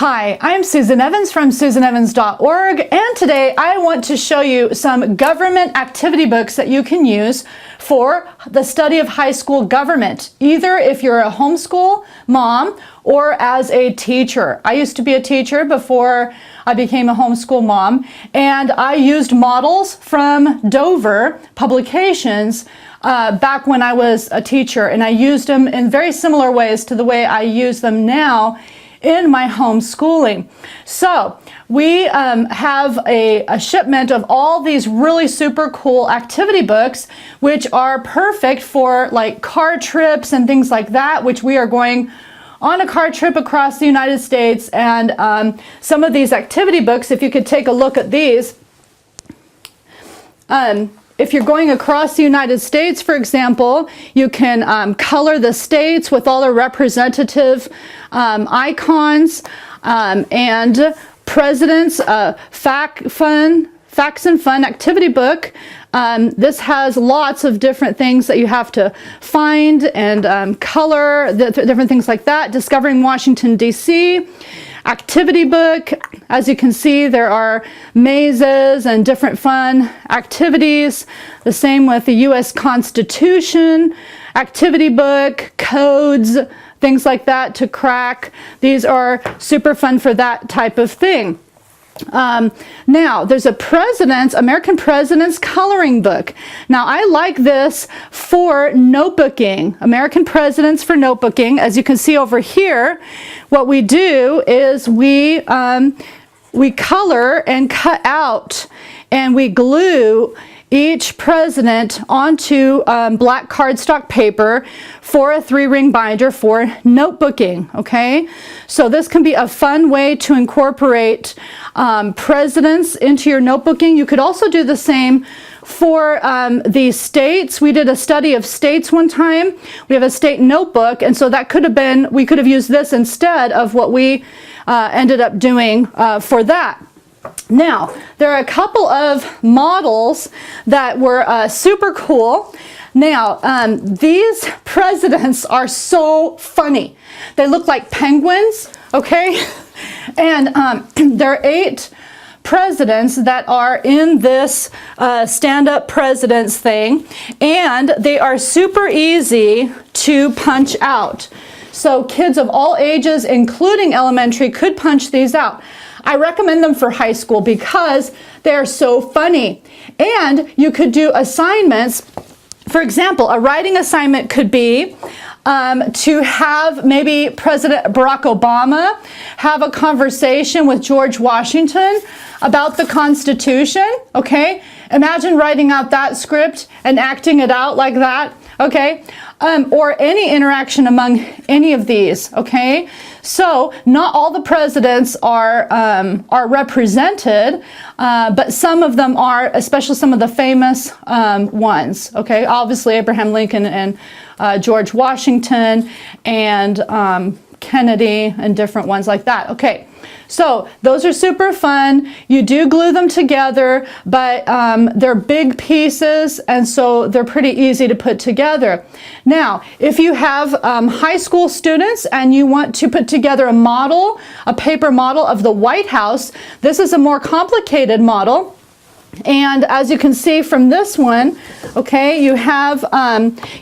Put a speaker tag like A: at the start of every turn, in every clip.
A: Hi, I'm Susan Evans from susanevans.org, and today I want to show you some government activity books that you can use for the study of high school government, either if you're a homeschool mom or as a teacher. I used to be a teacher before I became a homeschool mom, and I used models from Dover publications back when I was a teacher, and I used them in very similar ways to the way I use them now in my homeschooling. So we have a shipment of all these really super cool activity books, which are perfect for like car trips and things like that, which we are going on a car trip across the United States. And some of these activity books, if you could take a look at these, if you're going across the United States, for example, you can color the states with all the representative icons and presidents. Facts and Fun activity book. This has lots of different things that you have to find and color, different things like that. Discovering Washington, D.C. activity book. As you can see, there are mazes and different fun activities. The same with the U.S. Constitution activity book, codes, things like that to crack. These are super fun for that type of thing. Now, there's a American President's coloring book. Now, I like this for notebooking. American Presidents for notebooking. As you can see over here, what we do is we color and cut out and we glue each president onto black cardstock paper for a 3-ring binder for notebooking, okay? So this can be a fun way to incorporate presidents into your notebooking. You could also do the same for the states. We did a study of states one time. We have a state notebook, and so that could have been, we could have used this instead of what we ended up doing for that. Now, there are a couple of models that were super cool. Now, these presidents are so funny. They look like penguins, okay? And there are 8 presidents that are in this stand-up presidents thing, and they are super easy to punch out. So kids of all ages, including elementary, could punch these out. I recommend them for high school because they're so funny. And you could do assignments. For example, a writing assignment could be to have maybe President Barack Obama have a conversation with George Washington about the Constitution, okay? Imagine writing out that script and acting it out like that, okay? Or any interaction among any of these, okay? So not all the presidents are represented, but some of them are, especially some of the famous ones, okay? Obviously Abraham Lincoln and George Washington and Kennedy and different ones like that, okay? So those are super fun. You do glue them together, but they're big pieces, and so they're pretty easy to put together. Now, if you have high school students and you want to put together a model, a paper model of the White House, this is a more complicated model. And as you can see from this one, okay, you have,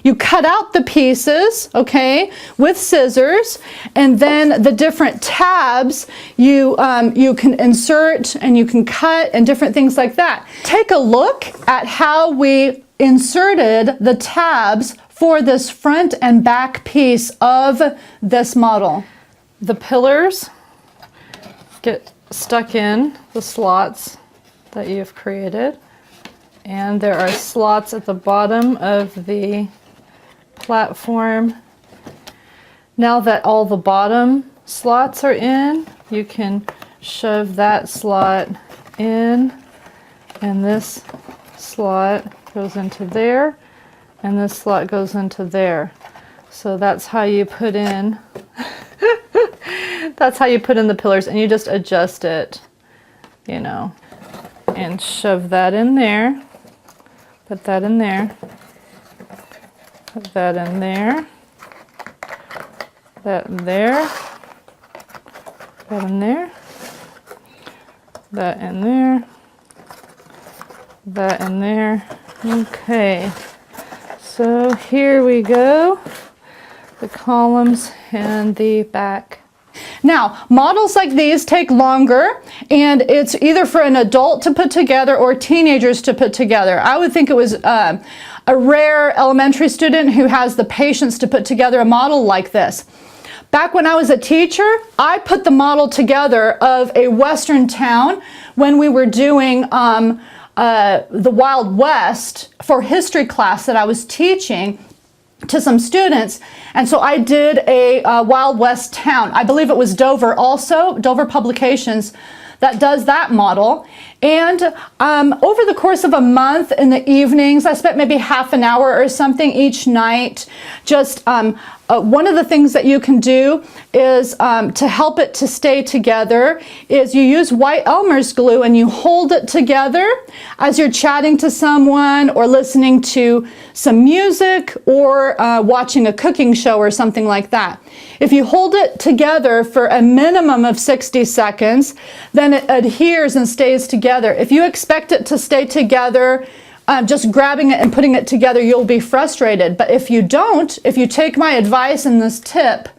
A: you cut out the pieces, okay, with scissors, and then the different tabs you can insert and you can cut and different things like that. Take a look at how we inserted the tabs for this front and back piece of this model. The pillars get stuck in the slots that you've created, and there are slots at the bottom of the platform. Now that all the bottom slots are in, you can shove that slot in, and this slot goes into there, and this slot goes into there. So that's how you put in that's how you put in the pillars, and you just adjust it, you know, and shove that in there, put that in there, put that in there, that there,
B: That in there. That in there. That in there. Okay. So here we go. The columns and the back.
A: Now, models like these take longer, and it's either for an adult to put together or teenagers to put together. I would think it was a rare elementary student who has the patience to put together a model like this. Back when I was a teacher, I put the model together of a western town when we were doing the Wild West for history class that I was teaching to some students. And so I did a Wild West town. I believe it was Dover also, Dover Publications, that does that model. And over the course of a month in the evenings, I spent maybe half an hour or something each night. Just one of the things that you can do is to help it to stay together is you use white Elmer's glue and you hold it together as you're chatting to someone or listening to some music or watching a cooking show or something like that. If you hold it together for a minimum of 60 seconds, then it adheres and stays together. If you expect it to stay together, just grabbing it and putting it together, you'll be frustrated. But if you don't, if you take my advice in this tip,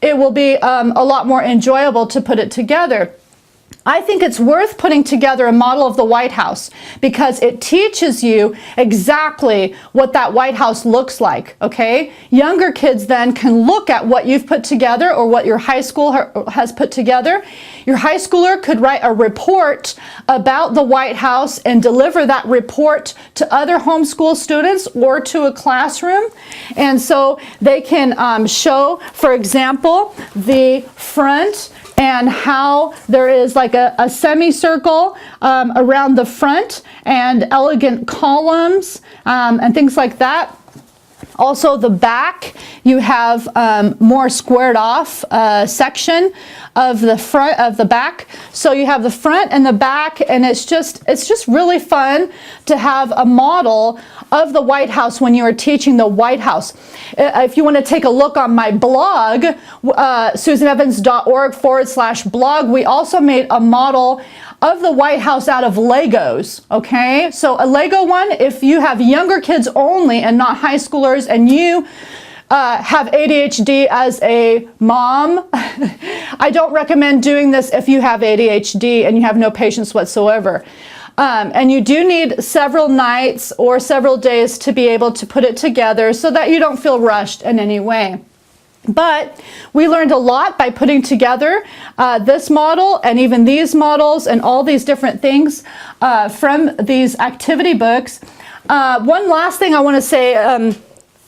A: it will be a lot more enjoyable to put it together. I think it's worth putting together a model of the White House because it teaches you exactly what that White House looks like, okay? Younger kids then can look at what you've put together or what your high school has put together. Your high schooler could write a report about the White House and deliver that report to other homeschool students or to a classroom. And so they can show, for example, the front and how there is like a semicircle around the front and elegant columns and things like that. Also the back, you have more squared off section of the front of the back. So you have the front and the back, and it's just really fun to have a model of the White House when you are teaching the White House. If you want to take a look on my blog, susanevans.org/blog, we also made a model of the White House out of Legos, okay? So a Lego one, if you have younger kids only and not high schoolers, and you have ADHD as a mom, I don't recommend doing this if you have ADHD and you have no patience whatsoever. And you do need several nights or several days to be able to put it together so that you don't feel rushed in any way. But we learned a lot by putting together this model and even these models and all these different things from these activity books. One last thing I want to say,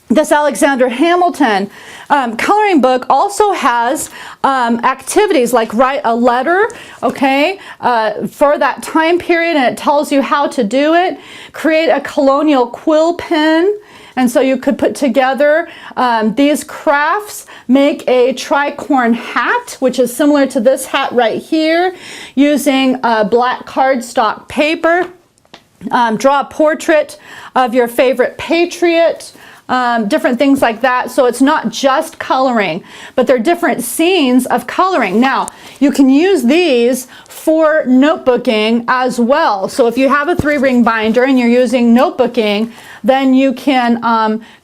A: this Alexander Hamilton coloring book also has activities like write a letter, okay, for that time period, and it tells you how to do it. Create a colonial quill pen. And so you could put together these crafts, make a tricorn hat, which is similar to this hat right here, using black cardstock paper. Draw a portrait of your favorite patriot, different things like that. So it's not just coloring, but they're different scenes of coloring. Now, you can use these for notebooking as well. So if you have a 3-ring binder and you're using notebooking, then you can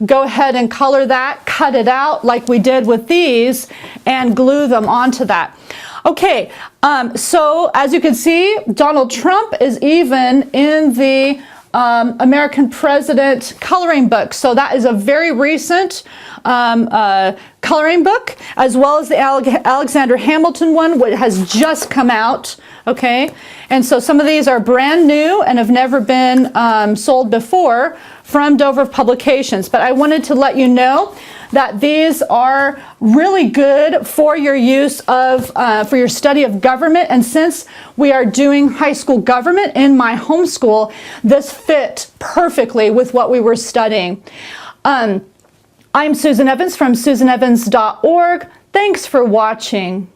A: go ahead and color that, cut it out like we did with these, and glue them onto that. Okay, so as you can see, Donald Trump is even in the American President coloring book. So that is a very recent coloring book, as well as the Alexander Hamilton one, which has just come out. Okay, and so some of these are brand new and have never been sold before from Dover Publications. But I wanted to let you know that these are really good for your use of, for your study of government. And since we are doing high school government in my homeschool, this fit perfectly with what we were studying. I'm Susan Evans from susanevans.org. Thanks for watching.